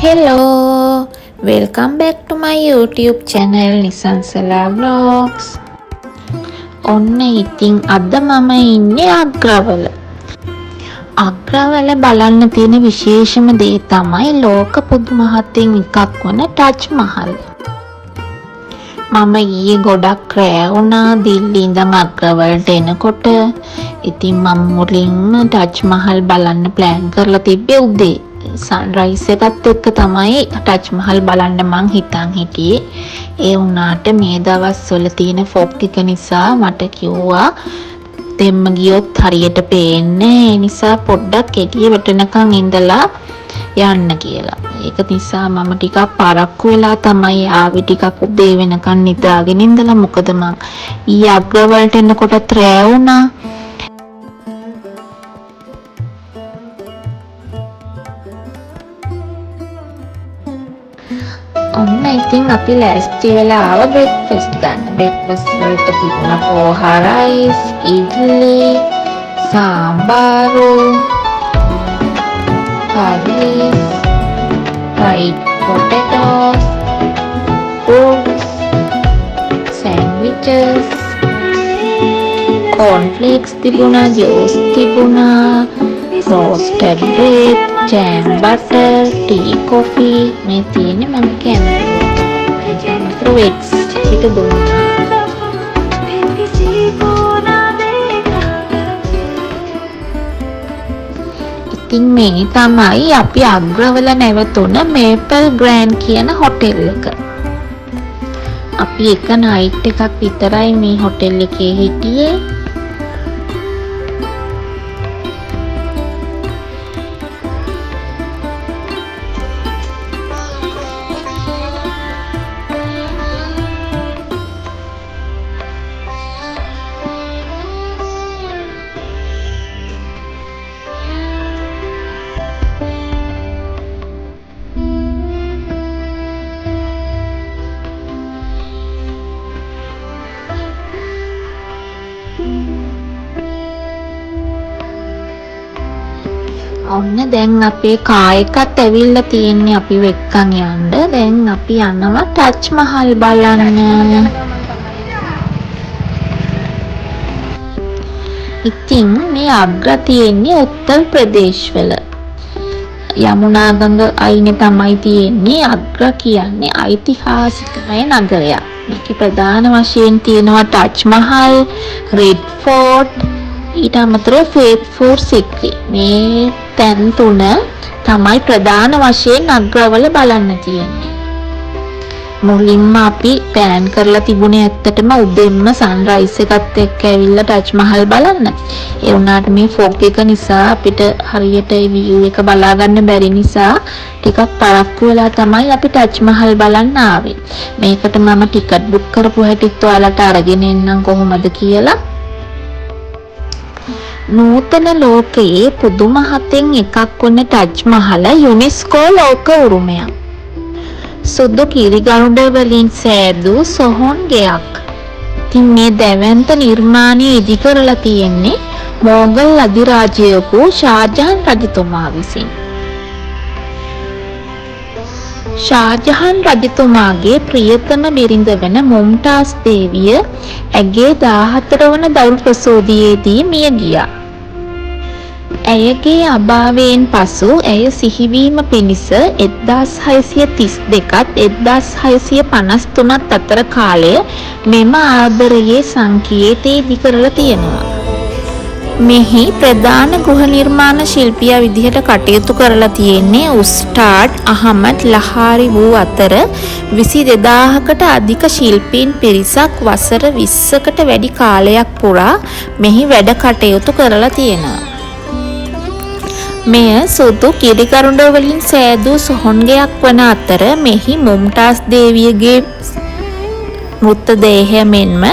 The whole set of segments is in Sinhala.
Hello, welcome back to my YouTube channel Nisansala Vlogs. ඔන්න ඉතින් අද මම ඉන්නේ අග්‍රවල. අග්‍රවල බලන්න තියෙන විශේෂම දේ තමයි ලෝක පුදුමහත්යෙන් එකක් වන ටච් මහල්. මම ඊයේ ගොඩක් රෑ වුණා දිල්ලි ඉඳන් අග්‍රවලට එනකොට. ඉතින් මම මුලින්ම ටච් මහල් බලන්න ප්ලෑන් කරලා තිබ්බේ උදේ. සන්රයිස් එකත් එක්ක තමයි ටච් මහල් බලන්න මං හිතන් හිටියේ. ඒ වුණාට මේ දවස්වල තියෙන ෆොග් එක නිසා මට කිව්වා දෙම්ම ගියොත් හරියට පේන්නේ. ඒ නිසා පොඩ්ඩක් එළිය වැටෙනකන් ඉඳලා යන්න කියලා. ඒක නිසා මම ටිකක් පරක්කු වෙලා තමයි ආවේ. ටිකක් උදේ වෙනකන් නිදාගෙන ඉඳලා. මොකද මං ඊයේ අග්‍රවලට එනකොටත් රෑ වුණා. ඔන්න ඉතින් අපි ලෑස්ති වෙලා ආව බ්‍රෙක්ෆාස්ට් ගන්න. බ්‍රෙක්ෆාස්ට් වලට තිබුණා පෝහා rice, ඉඩ්ලි, සාම්බාරු, curries, fried potatoes, fruits, sandwiches, cornflakes තිබුණා, juice තිබුණා, roasted bread, jam butter, tea, coffee. මේ තියෙන්නේ මම කියන්නේ fruits ටික දුන්නා. ඉතින් මේ තමයි අපි අග්‍රවල නැවතුන මේපල් ග්‍රෑන්ඩ් කියන හොටෙල් එක. අපි එක නයිට් එකක් විතරයි මේ හොටෙල් එකේ හිටියේ. ඔන්න දැන් අපේ කා එකත් ඇවිල්ලා තියෙන්නේ අපිව එක්කන් යන්න. දැන් අපි යනවා ටච් මහල් බලන්න. ඉතින් මේ අග්‍ර තියෙන්නේ උත්තර ප්‍රදේශ වල. යමුනා ගඟ අයිනේ තමයි තියෙන්නේ. අග්‍ර කියන්නේ ඓතිහාසිකමය නගරයක්. මේකේ ප්‍රධාන වශයෙන් තියෙනවා ටච් මහල්, රෙඩ් ෆෝර්ට්, ඊට අමතරව ෆේත්ෆුල් සික්‍රි. මේ තැන් තුන තමයි ප්‍රධාන වශයෙන් අග්‍රවල බලන්න තියෙන්නේ. මුලින්ම අපි ප්ලෑන් කරලා තිබුණේ ඇත්තටම උදෙන්ම සන්රයිස් එකත් එක්ක ඇවිල්ලා ටච් මහල් බලන්න. ඒ වුණාට මේ ෆොග් එක නිසා අපිට හරියට ඒ view එක බලා ගන්න බැරි නිසා ටිකක් පරක්කු වෙලා තමයි අපි ටච් මහල් බලන්න ආවේ. මේකට මම ටිකට් බුක් කරපු හැටිත් ඔයාලට අරගෙන එන්නම් කොහොමද කියලා. නූතන ලෝකයේ පුදුම හතෙන් එකක් වන ටච් මහල යුනෙස්කෝ ලෝක උරුමයක්. සුදු කිරිගරුඩ වලින් සෑදූ සොහොන් ගෙයක්. ඉතින් මේ දැවැන්ත නිර්මාණය ඉදි කරලා තියෙන්නේ මොගල් අධිරාජ්‍යයකු ෂාජහන් රජතුමා විසින්. ෂාජහන් රජතුමාගේ ප්‍රියතම බිරිඳ වන මුම්තාස් දේවිය ඇගේ 14 වන දරුණු ප්‍රසූතියේදී මිය ගියා. ඇයගේ අභාවයෙන් පසු ඇය සිහිවීම පිණිස 1632ත් 1653ත් අතර කාලය මෙම ආදරයේ සංකේතය ඉදි කරලා තියෙනවා. මෙහි ප්‍රධාන ගෘහ නිර්මාණ ශිල්පියා විදිහට කටයුතු කරලා තියෙන්නේ උස්තාඩ් අහමඩ් ලහාරි වූ අතර 22000කට අධික ශිල්පීන් පිරිසක් වසර 20කට වැඩි කාලයක් පුරා මෙහි වැඩ කටයුතු කරලා තියෙනවා. මෙය සුදු කිරිගරුඩ වලින් සෑදූ සොහොන්ගයක් වන අතර මෙහි මුම්තාස් දේවියගේ මෘතදේහය මෙන්ම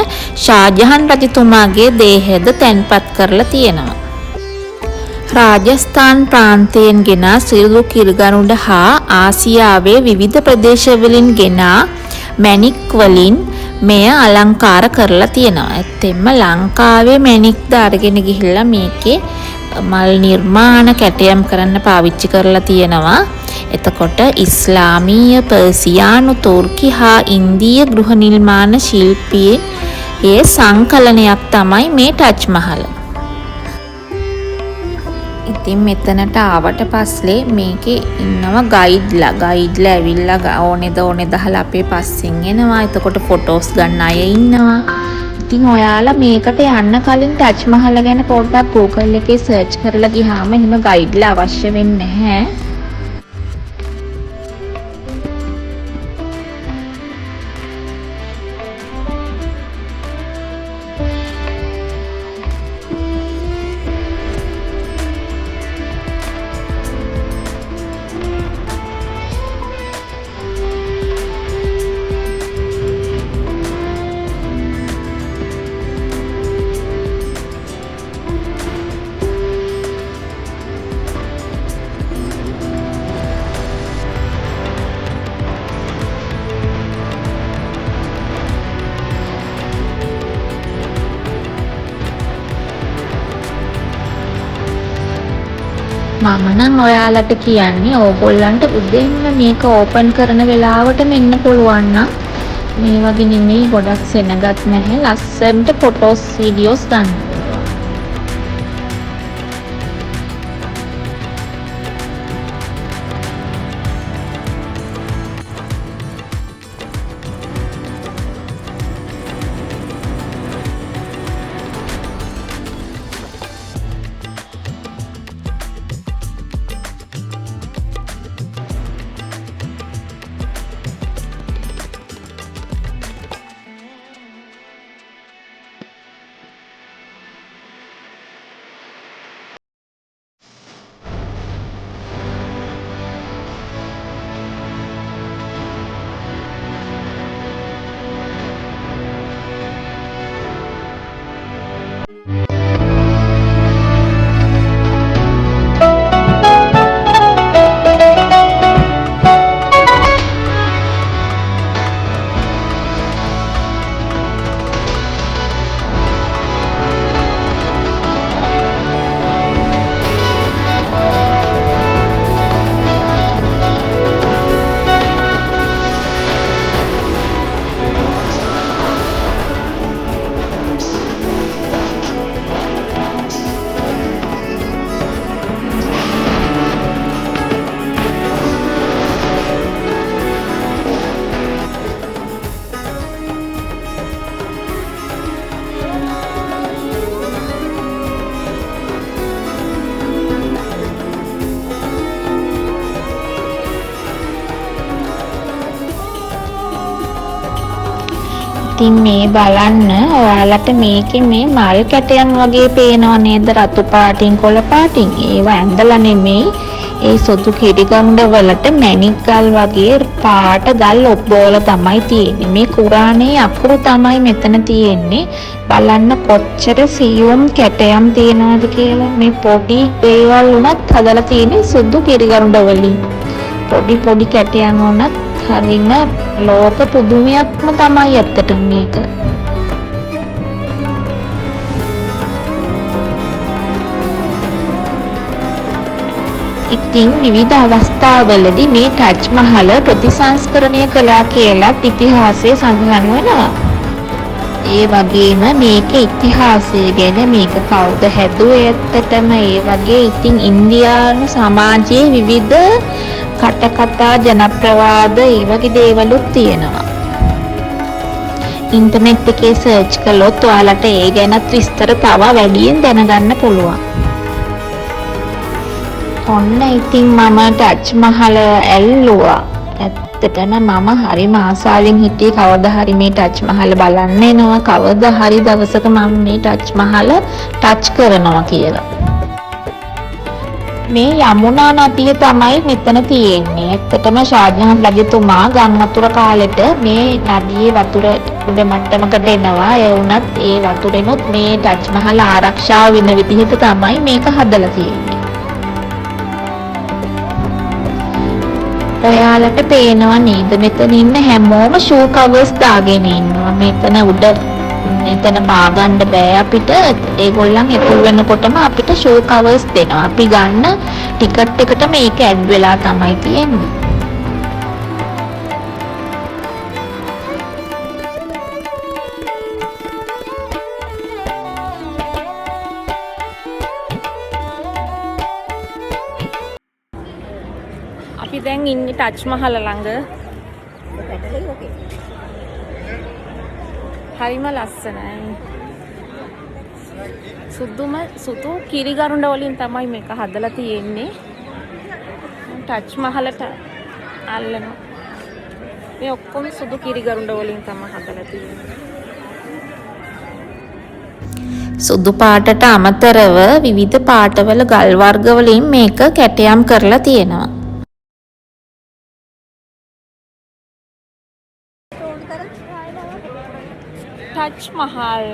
ෂාජහන් රජතුමාගේ දේහයද තැන්පත් කරලා තියෙනවා. රාජස්ථාන් ප්‍රාන්තයෙන් ගෙනා සියලු කිරිගරුඩ හා ආසියාවේ විවිධ ප්‍රදේශවලින් ගෙනා මැණික් වලින් මෙය අලංකාර කරලා තියෙනවා. ඇත්තෙන්ම ලංකාවේ මැණික්ද අරගෙන ගිහිල්ලා මේකේ මල් නිර්මාණ කැටයම් කරන්න පාවිච්චි කරලා තියෙනවා. එතකොට ඉස්ලාමීය, පර්සියානු, තුර්කි හා ඉන්දීය ගෘහ නිර්මාණ ශිල්පයේ සංකලනයක් තමයි මේ ටජ් මහල. ඉතින් මෙතනට ආවට පස්සේ මේකේ ඉන්නවා ගයිඩ්ලා ඇවිල්ලා ඕනේද අහලා අපේ පස්සෙන් එනවා. එතකොට ෆොටෝස් ගන්න අය ඉන්නවා. ඉතින් ඔයාලා මේකට යන්න කලින් ටජ් මහල ගැන පොඩ්ඩක් Google එකේ සර්ච් කරලා ගියාම එහෙම ගයිඩ්ලා අවශ්‍ය වෙන්නේ නැහැ. මම නම් ඔයාලට කියන්නේ ඕගොල්ලන්ට උදේම මේක ඕපන් කරන වෙලාවට මෙන්න පුළුවන් නම් මේ වගේ නෙමෙයි, ගොඩක් සෙනගත් නැහැ, ලස්සනට ෆොටෝස් වීඩියෝස් ගන්න. ඉතින් මේ බලන්න, ඔයාලට මේකේ මේ මල් කැටයන් වගේ පේනව නේද? රතු පාටින් කොළ පාටින්. ඒවා ඇඳලා නෙමෙයි, ඒ සොතු කිරිගඳ වලට මැණික් ගල් වගේ පාට ගල් ඔබ්බෝල තමයි තියෙන්නේ. මේ කුරානේ අකුරු තමයි මෙතන තියෙන්නේ. බලන්න කොච්චර සියුම් කැටයම් තියෙනවද කියලා. මේ පොඩි දේවල් උනත් හදලා තියෙන්නේ සුදු කිරිගඳ වලින්. පොඩි කැටයන් උනත් හරිම ලෝක පුදුමයක්ම තමයි ඇත්තටම මේක. ඉතින් විවිධ අවස්ථාවලදී මේ ටජ් මහල ප්‍රතිසංස්කරණය කළා කියලා ඉතිහාසයේ සඳහන් වෙනවා. ඒ වගේම මේක ඉතිහාසය ගැන මේක කවුද හැදුවේ ඇත්තටම ඒ වගේ ඉතින් ඉන්දියානු සමාජයේ විවිධ කටකතා ජනප්‍රවාද ඒ වගේ දේවලුත් තියෙනවා. ඉන්ටර්නෙට් එකේ සර්ච් කළොත් ඔයාලට ඒ ගැනත් විස්තර තව වැඩියෙන් දැනගන්න පුළුවන්. ඔන්න ඉතින් මම ටජ් මහල ඇල්ලුවා. ඇත්තටම මම හරිම ආසාවෙන් හිටියේ කවදා හරි මේ ටජ් මහල බලන්න එනවා, කවදා හරි දවසක මම මේ ටජ් මහල ටච් කරනවා කියලා. මේ යමුනා නදිය තමයි මෙතන තියෙන්නේ. ඇත්තටම ෂාජහාන් රජතුමා ගම් වතුර කාලෙට මේ නදියේ වතුර උඩ මට්ටමකට එනවා. ඒ වුණත් ඒ වතුරෙනුත් මේ ටජ් මහල ආරක්ෂා වෙන විදිහට තමයි මේක හදලා තියෙන්නේ. ඔයාලට පේනවා නේද මෙතන ඉන්න හැමෝම ෂූ කවර්ස් දාගෙන ඉන්නවා. මෙතන උඩ එතන බාගන්න බෑ අපිට. ඒගොල්ලන් එතුල් වෙනකොටම අපිට ෂෝ කවර්ස් දෙනවා. අපි ගන්න ටිකට් එකට මේක ඇඩ් වෙලා තමයි තියෙන්නේ. අපි දැන් ඉන්නේ ටච් මහල ළඟ. හරිම ලස්සනයි. සුදු කිරිගරුඬ වලින් තමයි මේක හදලා තියෙන්නේ. ටච් මහලට අල්ලනවා. මේ ඔක්කොම සුදු කිරිගරුඬ වලින් තමයි හදලා තියෙන්නේ. සුදු පාටට අමතරව විවිධ පාටවල ගල් වර්ග වලින් මේක කැටයම් කරලා තියෙනවා. ටච් මහල්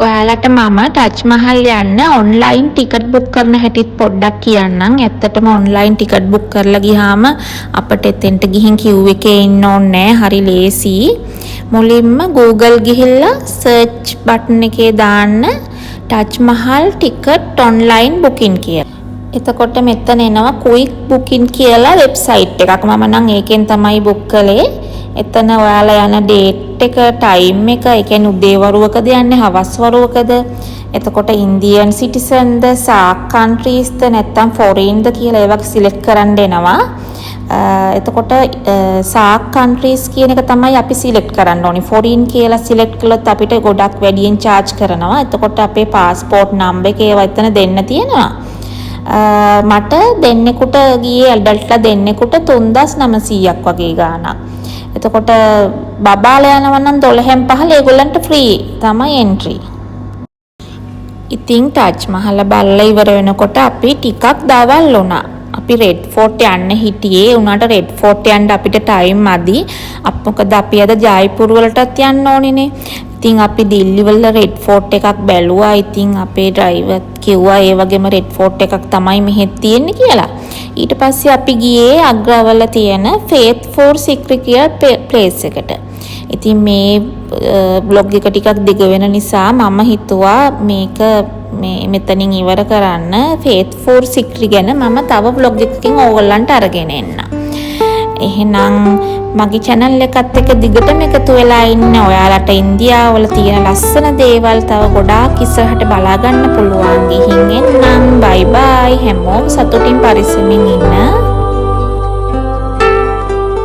ඔයාලට මම ටච් මහල් යන්න ඔන්ලයින් ටිකට් බුක් කරන හැටිත් පොඩ්ඩක් කියන්නම්. ඇත්තටම ඔන්ලයින් ටිකට් බුක් කරලා ගියාම අපිට එතෙන්ට ගිහින් queue එකේ ඉන්න ඕනේ නැහැ. හරි ලේසි. මුලින්ම Google ගිහිල්ලා search button එකේ දාන්න ටච් මහල් ටිකට් ඔන්ලයින් බුකින් කියලා. එතකොට මෙතන එනවා quick booking කියලා වෙබ්සයිට් එකක්. මම නම් ඒකෙන් තමයි බුක් කළේ. එතන ඔයාලා යන ඩේට් එක, ටයිම් එක, ඒ කියන්නේ උදේ වරුවකද යන්නේ, හවස් වරුවකද, එතකොට ඉන්දියන් සිටිසන්ද, සාක් කන්ට්‍රීස්ද නැත්නම් ෆොරින්ද කියලා ඒවක් සිලෙක්ට් කරන්න එනවා. එතකොට සාක් කන්ට්‍රීස් කියන එක තමයි අපි සිලෙක්ට් කරන්න ඕනේ. ෆොරින් කියලා සිලෙක්ට් කළොත් අපිට ගොඩක් වැඩියෙන් charge කරනවා. එතකොට අපේ પાස්පෝර්ට් නම්බර් එක ඒවා එතන දෙන්න තියෙනවා. මට දෙන්නෙකුට ගියේ ඇඩල්ට්ලා දෙන්නෙකුට 3900ක් වගේ ගාණක්. එතකොට බබාලා යනවා නම් 12න් 15 ඒගොල්ලන්ට ෆ්‍රී තමයි එන්ට්‍රි. ඉතින් ටච් මහල බලලා ඉවර වෙනකොට අපි ටිකක් දවල් වුණා. අපි රෙඩ් ෆෝර්ට් යන්න හිටියේ. උනාට රෙඩ් ෆෝර්ට් යන්න අපිට ටයිම් මදි. මොකද අපි අද ජයපුර වලටත් යන්න ඕනේනේ. ඉතින් අපි දිල්ලි වල රෙඩ් ෆෝර්ට් එකක් බැලුවා. ඉතින් අපේ ඩ්‍රයිවර් කිව්වා ඒ වගේම රෙඩ් ෆෝර්ට් එකක් තමයි මෙහෙත් තියෙන්නේ කියලා. ඊට පස්සේ අපි ගියේ අග්‍රවල තියෙන ෆේත් ෆෝර් සික්‍රි කියලා ප්ලේස් එකට. ඉතින් මේ බ්ලොග් එක ටිකක් දිග වෙන නිසා මම හිතුවා මේක මෙතනින් ඉවර කරන්න. ෆේත් ෆෝර් සික්‍රි ගැන මම තව බ්ලොග් එකකින් ඕගොල්ලන්ට අරගෙන එන්න. එහෙනම් මගේ channel එකත් එක්ක දිගටම එකතු වෙලා ඉන්න ඔයාලට ඉන්දියාවල තියෙන ලස්සන දේවල් තව ගොඩාක් ඉස්සරහට බලා ගන්න පුළුවන්. ගිහින් එන්නම්. බයි බයි. හැමෝම සතුටින් පරිස්සමින් ඉන්න.